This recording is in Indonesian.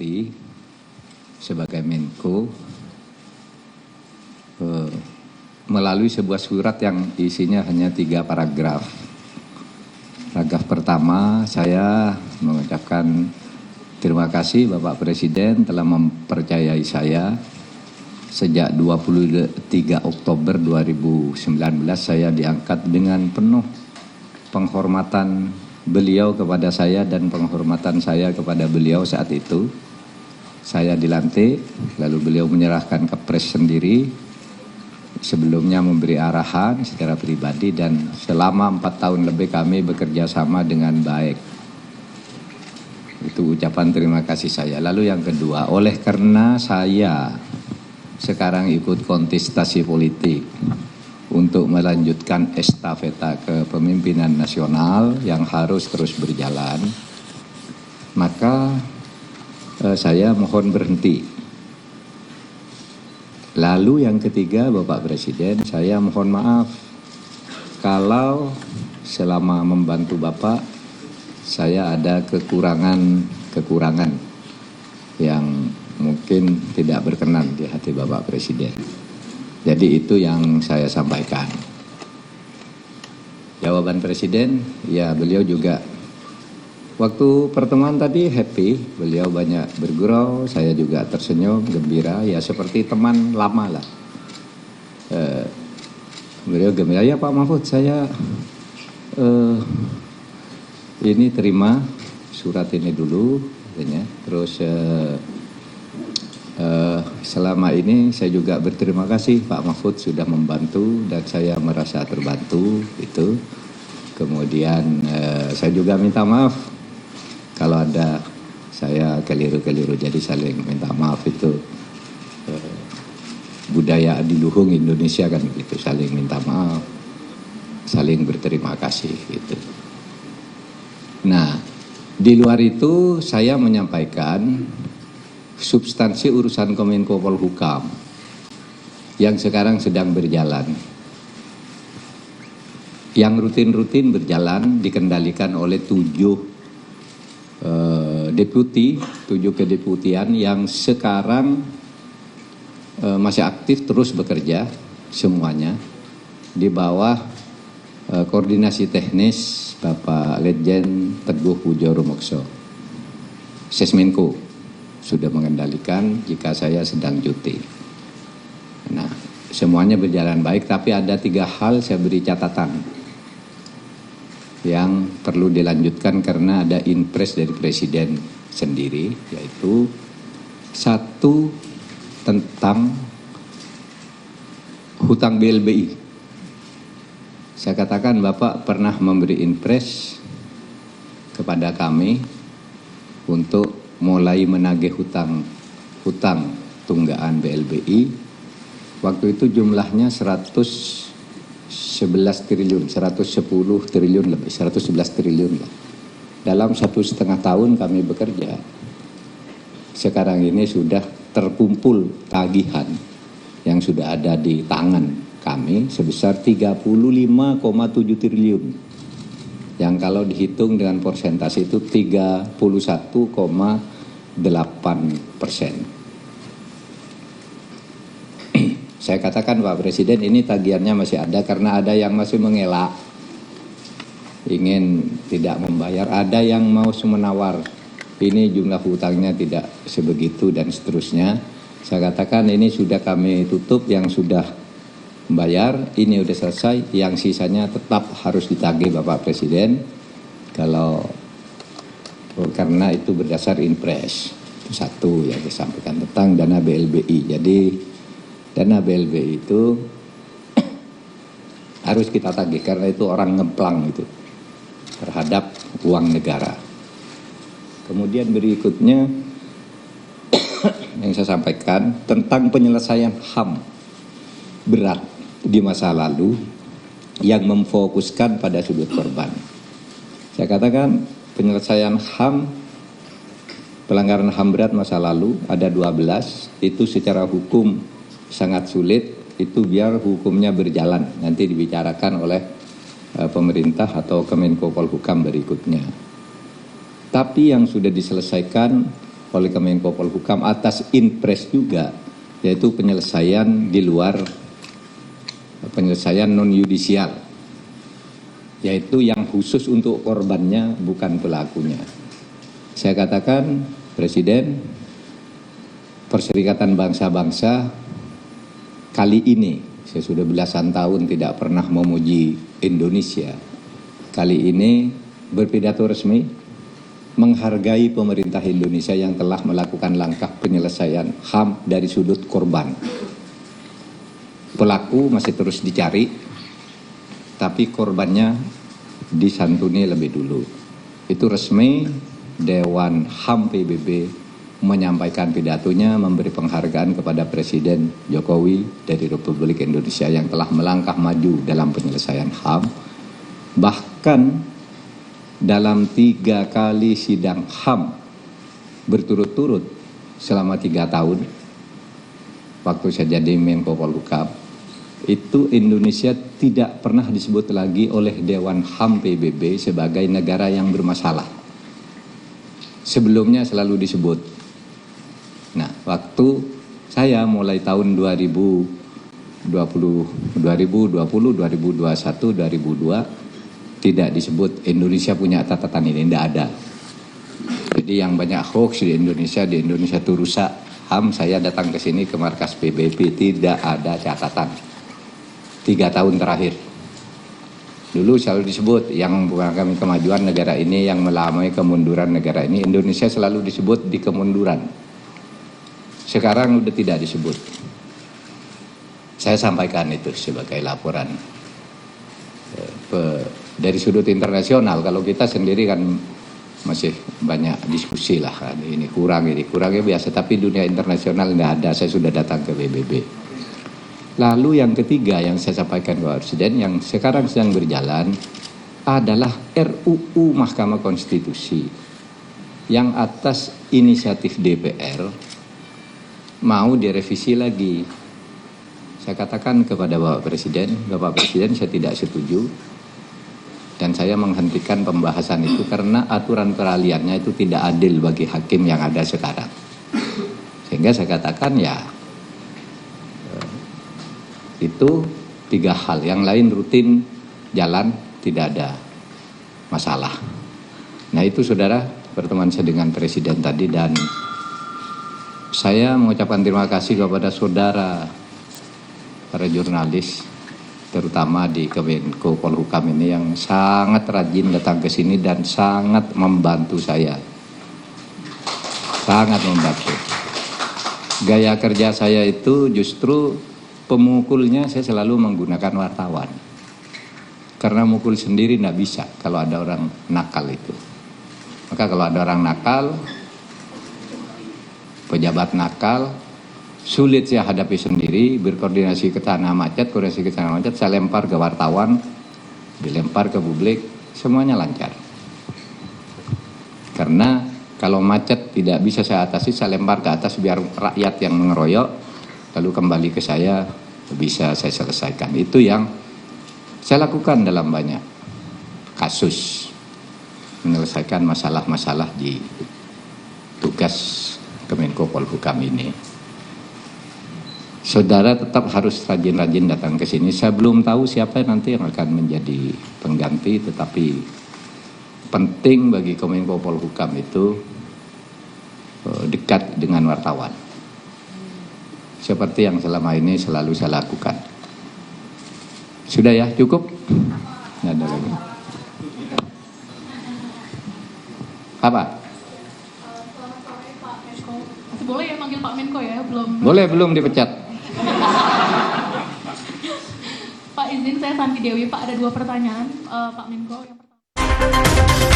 hormati sebagai Menko melalui sebuah surat yang isinya hanya 3 paragraf. Paragraf pertama, saya mengucapkan terima kasih Bapak Presiden telah mempercayai saya. Sejak 23 Oktober 2019 saya diangkat dengan penuh penghormatan beliau kepada saya dan penghormatan saya kepada beliau saat itu. Saya dilantik, lalu beliau menyerahkan kepres sendiri. Sebelumnya memberi arahan secara pribadi dan selama 4 tahun lebih kami bekerja sama dengan baik. Itu ucapan terima kasih saya. Lalu yang kedua, oleh karena saya sekarang ikut kontestasi politik untuk melanjutkan estafeta kepemimpinan nasional yang harus terus berjalan, maka saya mohon berhenti. Lalu yang ketiga, Bapak Presiden, saya mohon maaf kalau selama membantu Bapak saya ada kekurangan yang mungkin tidak berkenan di hati Bapak Presiden. Jadi itu yang saya sampaikan. Jawaban Presiden, ya beliau juga waktu pertemuan tadi happy, beliau banyak bergurau, saya juga tersenyum, gembira, ya seperti teman lama lah. Beliau gembira, ya Pak Mahfud, saya ini terima surat ini dulu, katanya. Terus selama ini saya juga berterima kasih Pak Mahfud sudah membantu dan saya merasa terbantu itu. Kemudian saya juga minta maaf kalau ada saya keliru-keliru, jadi saling minta maaf itu budaya adiluhung Indonesia kan begitu, saling minta maaf, saling berterima kasih gitu. Nah, di luar itu saya menyampaikan substansi urusan Kemenko Polhukam yang sekarang sedang berjalan, yang rutin-rutin berjalan dikendalikan oleh 7 deputi, 7 kedeputian yang sekarang masih aktif terus bekerja semuanya di bawah koordinasi teknis Bapak Letjen Teguh Pujo Rumokso. Sesmenko sudah mengendalikan jika saya sedang cuti. Nah, semuanya berjalan baik, tapi ada 3 hal saya beri catatan yang perlu dilanjutkan karena ada inpres dari Presiden sendiri, yaitu 1 tentang hutang BLBI. Saya katakan Bapak pernah memberi inpres kepada kami untuk mulai menagih hutang tunggaan BLBI. Waktu itu jumlahnya 111 triliun, 110 triliun lebih, 111 triliun lah. Dalam 1,5 tahun kami bekerja, sekarang ini sudah terkumpul tagihan yang sudah ada di tangan kami sebesar 35,7 triliun. Yang kalau dihitung dengan persentase itu 31,8%. Saya katakan Pak Presiden, ini tagihannya masih ada karena ada yang masih mengelak, ingin tidak membayar, ada yang mau menawar, ini jumlah hutangnya tidak sebegitu dan seterusnya. Saya katakan ini sudah kami tutup, yang sudah membayar ini sudah selesai, yang sisanya tetap harus ditagih Bapak Presiden karena itu berdasar inpres. Itu 1 yang disampaikan tentang dana BLBI. Jadi dana BLBI itu harus kita tagih karena itu orang ngeplang itu terhadap uang negara. Kemudian berikutnya yang saya sampaikan tentang penyelesaian HAM berat di masa lalu yang memfokuskan pada sudut korban. Saya katakan penyelesaian HAM, pelanggaran HAM berat masa lalu ada 12, itu secara hukum sangat sulit, itu biar hukumnya berjalan, nanti dibicarakan oleh pemerintah atau Kemenko Polhukam berikutnya. Tapi yang sudah diselesaikan oleh Kemenko Polhukam atas Inpres juga, yaitu penyelesaian di luar penyelesaian non yudisial, yaitu yang khusus untuk korbannya bukan pelakunya. Saya katakan, Presiden, Perserikatan Bangsa-Bangsa kali ini, saya sudah belasan tahun tidak pernah memuji Indonesia, kali ini berpidato resmi menghargai pemerintah Indonesia yang telah melakukan langkah penyelesaian HAM dari sudut korban. Pelaku masih terus dicari, tapi korbannya disantuni lebih dulu. Itu resmi Dewan HAM PBB menyampaikan pidatonya, memberi penghargaan kepada Presiden Jokowi dari Republik Indonesia yang telah melangkah maju dalam penyelesaian HAM. Bahkan dalam 3 kali sidang HAM berturut-turut selama 3 tahun, waktu saya jadi Menko Polhukam, itu Indonesia tidak pernah disebut lagi oleh Dewan HAM PBB sebagai negara yang bermasalah. Sebelumnya selalu disebut. Nah, waktu saya mulai tahun 2020, 2021, 2002, tidak disebut Indonesia punya catatan ini, tidak ada. Jadi yang banyak hoax di Indonesia itu rusak HAM. Saya datang ke sini ke markas PBB, tidak ada catatan. 3 tahun terakhir. Dulu selalu disebut yang mengalami kemajuan negara ini, yang melamai kemunduran negara ini. Indonesia selalu disebut di kemunduran. Sekarang udah tidak disebut. Saya sampaikan itu sebagai laporan dari sudut internasional. Kalau kita sendiri kan masih banyak diskusi lah, ini kurangnya biasa, tapi dunia internasional tidak ada. Saya sudah datang ke PBB. Lalu yang ketiga yang saya sampaikan ke Pak Presiden yang sekarang sedang berjalan adalah RUU Mahkamah Konstitusi yang atas inisiatif DPR mau direvisi lagi. Saya katakan kepada Bapak Presiden saya tidak setuju dan saya menghentikan pembahasan itu karena aturan peralihannya itu tidak adil bagi hakim yang ada sekarang. Sehingga saya katakan ya itu 3 hal, yang lain rutin jalan, tidak ada masalah. Nah itu saudara, pertemuan saya dengan Presiden tadi, dan saya mengucapkan terima kasih kepada saudara para jurnalis, terutama di Kemenko Polhukam ini yang sangat rajin datang ke sini dan sangat membantu saya. Sangat membantu. Gaya kerja saya itu justru pemukulnya saya selalu menggunakan wartawan. Karena mukul sendiri tidak bisa kalau ada orang nakal itu. Maka kalau ada orang nakal, pejabat nakal, sulit saya hadapi sendiri, berkoordinasi ke tanah macet, saya lempar ke wartawan, dilempar ke publik, semuanya lancar. Karena kalau macet tidak bisa saya atasi, saya lempar ke atas biar rakyat yang mengeroyok, lalu kembali ke saya, bisa saya selesaikan. Itu yang saya lakukan dalam banyak kasus, menyelesaikan masalah-masalah di tugas Kemenko Polhukam ini. Saudara tetap harus rajin-rajin datang ke sini. Saya belum tahu siapa nanti yang akan menjadi pengganti, tetapi penting bagi Kemenko Polhukam itu dekat dengan wartawan. Seperti yang selama ini selalu saya lakukan. Sudah ya, cukup? Nggak ada lagi. Apa? Selamat sore Pak Menko. Masih boleh ya manggil Pak Menko ya? Belum dipecat. Pak izin saya Santi Dewi Pak, ada 2 pertanyaan Pak Menko. Yang pertama.